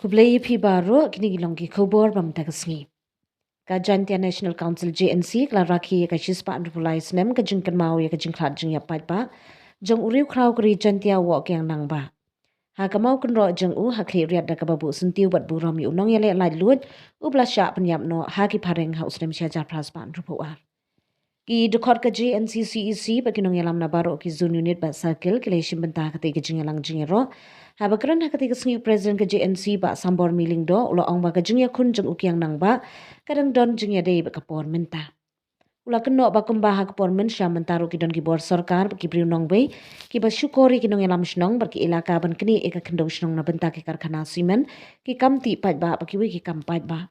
Hublai phi baro kini gilong ki khobor bam tagasngi. Ka Jantia National Council JNC kala rakhi ka shispa andrupulais nem ka jingkan mau ya ka jingklat jing ya pat ba. Jong uriu kraw kri Jantia wok yang nang ba. Ha ka mau kunro jeng u ha kli riat da ka babu sentiu bat buram yu nong yale lai lut u blasha penyap no ha ki pareng ha usnem sya jar praspa andrupuar. Ki dekot ka JNC CEC bagi nong yalam na baro ki zone unit ba circle kile shimbenta ka te ka jingalang jingero. Ha bakran ha ketika sengi presiden ke JNC ba sambor miling do ulo ong ba kajengya kun jeng ukiang nang ba kadang don jengya dei ba kapor menta. Ula keno ba kumba ha kapor men sya mentaru ki don ki bor sarkar ba ki priu nong bei ki ba syukori ki nong yalam shnong ba ki ilaka ban kini eka kendong shnong na benta ki karkhana simen ki kamti pat ba ba ki wi ki kampat ba.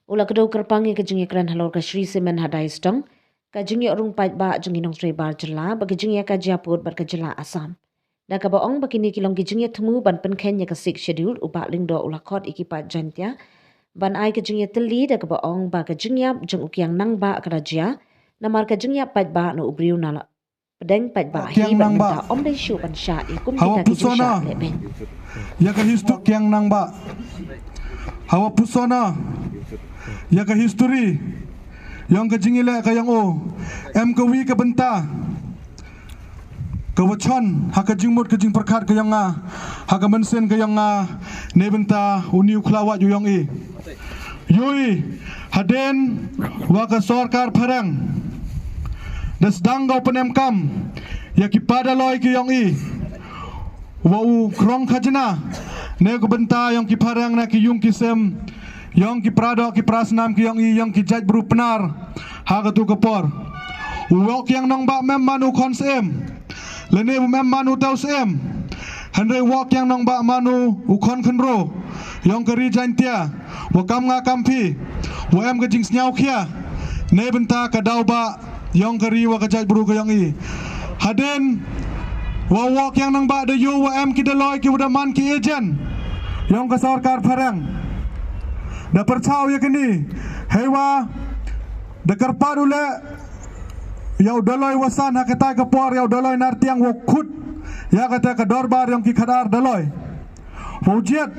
Ula kedau kerpangi ke jengya kran halor ka Shri Semen hadai stong ka jengya urung pat ba jengi nong sri bar jela ba ki jengya ka japut bar ka jela Asam. Da ka baong bakini kilong kijingya temu ban penkenya ka sik schedule uba lingdo ulakot ikipat jantia ban ai kijingya teli da ka baong ba kijingya jeng ukiang nang ba kerajia namar kijingya pat ba no ubriu nala pedeng pat ba hi ban minta om dai shu ban sha ikum kita kijingya leben ya ka histok yang nang ba hawa pusona ya ka history yang kijingile ka yang o em ka wi ka benta kawachon haka jingmut ke jing perkat ke yang haka mensen ke yang nebenta uniu klawat yu yang yui haden waka sarkar parang das dangau penemkam ya ki pada loy ke yang wau krong khajna ne ko benta yang ki parang na ki yung kisem yang ki prado ki prasnam ki yang ki jaj bru penar haka tu kapor wok yang nang ba mem manu konsem lene mem manu taus em handai wok yang nong ba manu ukon khenro yong keri jantia wakam nga kampi wa em ke jing snyau khia ne benta ka dau ba yong keri wa ka jaj bru ka yong i haden wa wok yang nong ba de yo wa em ki de loy ki udah man ki ejen yong ka sarkar parang da perchau ya kini hewa de karpadule yau daloi wasan ha kata ke por yau daloi nartiang wokut ya kata ke dorbar yang ki khadar daloi wujiat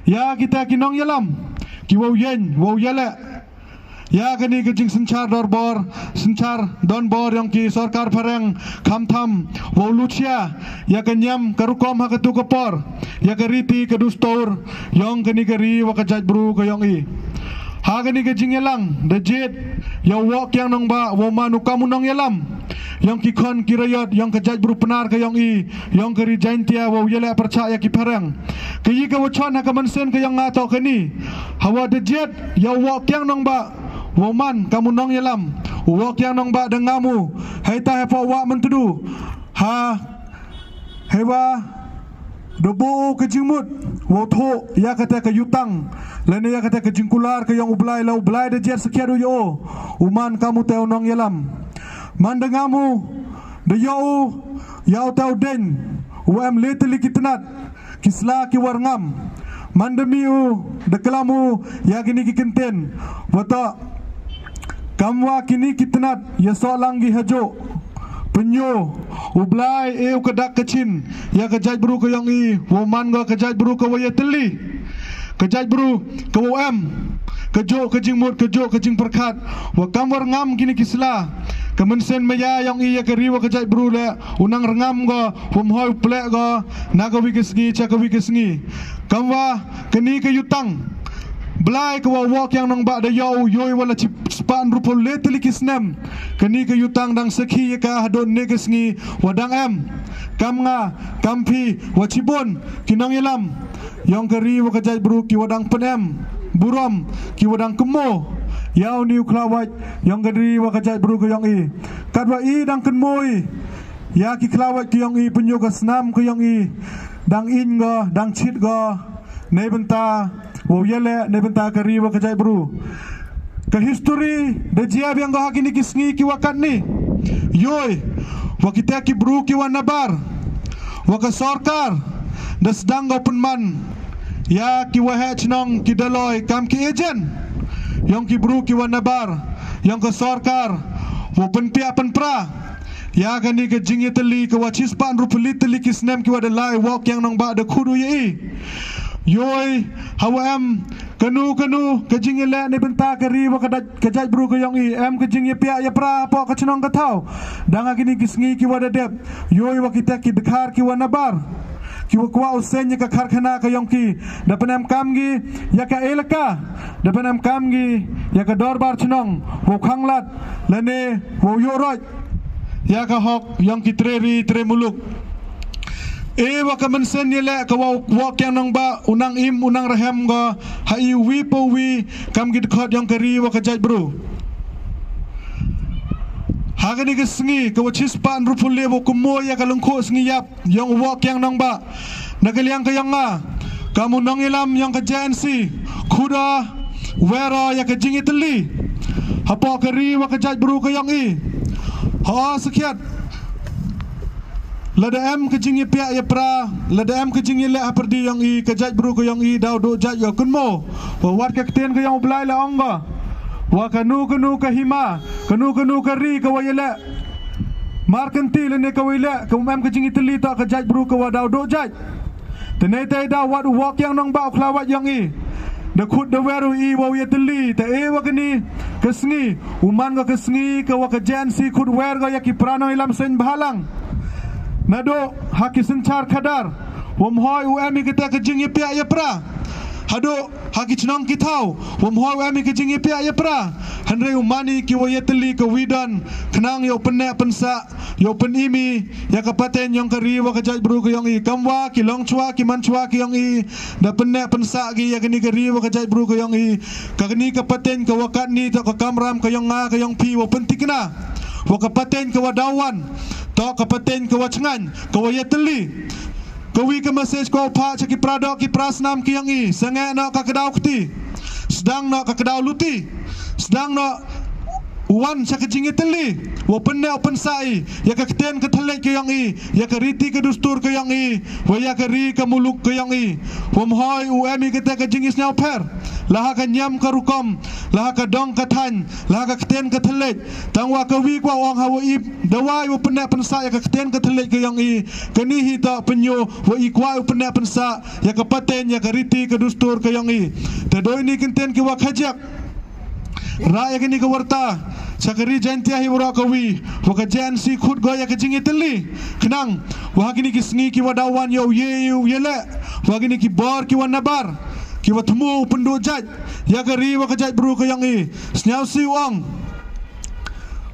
ya kita kinong yalam ki wau yen wau yale ya kini ke jing senchar dorbor senchar donbor yang ki sarkar parang khamtham wau lucia ya kenyam karukom ha ketu ke por ya ke riti ke dustor yang kini keri wa kajaj bru ke yang i hagani ke jingelang dejit ya wok yang nong ba wo manu kamu nong yalam yang kikon kirayat yang kejaj berupenar ke yang i yang keri jantia wo yele percaya ki parang ke yi ke wachon ha kamansen ke yang ngato keni hawa dejit ya wok yang nong ba wo man kamu nong yalam wok yang nong ba dengamu haita hefa wa mentudu ha hewa dobo ke jingmut wo tho ya kata ke yutang lene ya kata ke jingkular ke yang ublai lau ublai de jet sekiadu yo uman kamu teu nong yalam mandengamu de yo yau tau den wam leteli kitnat kisla ki warngam mandemiu de kelamu ya gini ki kenten wata kamwa kini kitnat ya so langgi hajo penyo ublai kedak kecin ya kejaj bru ke yang i woman go kejaj bru ke waya teli kejaj bru ke wam kejo kejing mut kejo kejing perkat wa kamwar ngam kini kisla kemensen meya yang i ya keriwa kejaj bru le unang rengam go hum hoy plek go naga wikesngi cha wikesngi kamwa keni ke yutang belai ke wawak yang nong ba da yau yoi wala span rupol leteli kisnem keni ke yutang dang sekhi ka hadon negesngi wadang em kam nga kampi wachibon kinong ilam yang keri wa kajaj bru ki wadang penem buram ki wadang kemo yau niu klawat yang keri wa kajaj bru ke yang i kadwa i dang kenmoi ya ki klawat ki yang i penyo ka snam ke yang i dang in go dang chit go nei benta wo yele ne benta kari wa kajai bru ke history de jiab yang go hakini kisngi ki wakat ni yoi wa kita ki bru ki wa nabar wa ka sarkar de sedang go penman ya ki wa he chnong ki daloi kam ki ejen yang ki bru ki wa nabar yang ka sarkar wo penpia penpra ya gani ke jingi teli ke wa chispan rupuli teli kisnem ki wa de lai wok yang nong ba de kudu ye Yoi hawam kanu kejing ile ni benta keri wa kejaj bru ke yong i em kejing ye pia ye pra po ka chnong ka thau danga kini kisngi ki wa dep yoi wa kita ki dekhar ki wa nabar ki wa kwa usen ye ka kharkhana ka yong ki dapanam kam gi ya ka elaka dapanam kam gi ya ka dorbar chnong wo khanglat lene wo yoroj ya ka hok yong ki tre muluk wa kamansen yele ka wa kyang nang ba unang im unang rahem ga hai wi po wi kam gid khot yang kari wa ka jaj bro hagani ke sngi ka wa chispan rupul le wo kumo ya ka lungkho sngi yap yang wa kyang nang ba nagaliang ka yang nga kamu nang ilam yang ka jansi khuda wera ya ka jingitli hapo kari wa ka jaj bro ka yang i ha sakiat lada em kejing ye pia ye pra lada em kejing ye le aperdi yang i kejaj bru ko yang i dau do jaj yo kunmo wa wat ka kten ko yang blai la onga wa kanu ka hima kanu ka ri ka wa ye le markanti le ne ka wa le ka em kejing itli ta kejaj bru ko wa dau do jaj tene tai da wat wok yang nong ba klawat yang i de khut de weru i wa ye tli te e wa kini kesngi uman ka kesngi ka wa ka jansi khut wer ga ya ki prano ilam sen bhalang nado haki sencar kadar wam hoi uami kita kejing ye pia ye pra hado haki chnong ki thau wam hoi uami kejing ye pia ye pra hanre umani ki wo ye teli ka widan knang yo penne pensa yo pen imi ya ka paten yong kari wa ka jaj bru ko yong i kamwa ki long chua ki man chua ki yong i da penne pensa gi ya kini kari wa ka jaj bru ko yong i ka kini ka paten ka wakat ni ta ka kamram ka yong nga ka yong pi wo pentikna wa ka paten ka wadawan to kapaten ke wacngan ke wayateli ke wi ke message ko pa caki pradok ki prasnam ki yang i sange no ka kedau kti sedang no ka kedau luti sedang no wan caki jingiteli wo penne open sai ya ka kten ke thelek ke yang i ya ka riti ke dustur ke yang i wa ya ka ri ke muluk ke yang i wom hoi uemi kita ke jingis nyau per lah ka nyam ka rukom lah ka dong ka than lah ka kten ka thelek tangwa ka wi kwa ong hawo ip dawai wo penne pensa ya ka kten ka thelek ke yang i kani hi ta penyo wo i kwa wo penne pensa ya ka paten ya ka riti ka dustur ke yang i te doi ni kenten ki wa khajak raya kini ka warta sakari jantia hi wara ka wi wo ka jan si khut go ya ka jingiteli kenang wa kini ki sngi ki wadawan yo ye yele wa kini ki bor ki wanabar ki watmu pendu jaj ya kari wa ka jaj bru ka yang i snyau si wang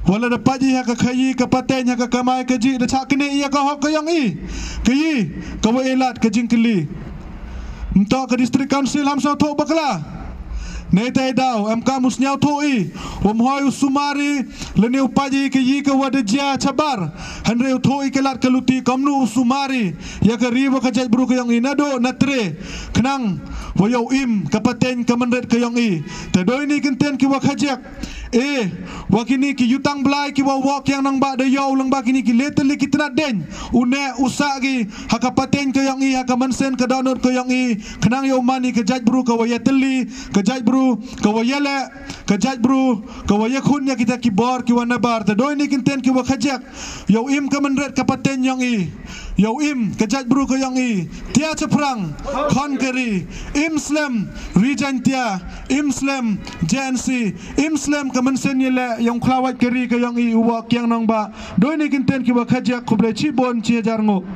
wala da paji ha ka khayi ka paten ha ka kamai ka ji da chakne ya ka hok ka yang i kayi ka wa elat ka jingkeli mto ka district council ham so tho bakla Netai dau MK musnyau thoi wom hoi usumari lene upaji ke yi ke wadajia cabar hanre thoi ke lat keluti kamnu usumari ya ke riwa ka jaj bru ke yang inado natre kenang wayo im kapaten kamanret ke yang i te doi ni kenten ki wa khajak wakini ki yutang blai ki wa wok yang nang ba de yo lang ba kini ki leteli ki tnat den une usagi hakapaten ke yang i hakamansen ke download ke yang i kenang yo mani ke jaj bru ke wa yeteli ke jaj bru ke wa yele ke jaj bru ke wa yakhun ya kita ki bor ki wa nabar te doi ni kenten ki wa khajak yo im kamanret kapaten yang i yo im ke jaj bru ke yang i tia ceprang konkeri imslam rijantia imslam jansi imslam kamansen yele yang klawat keri ke yang i uwak yang nang ba doi ni kenten ki wa khajak kubre chi bon chi jar ngo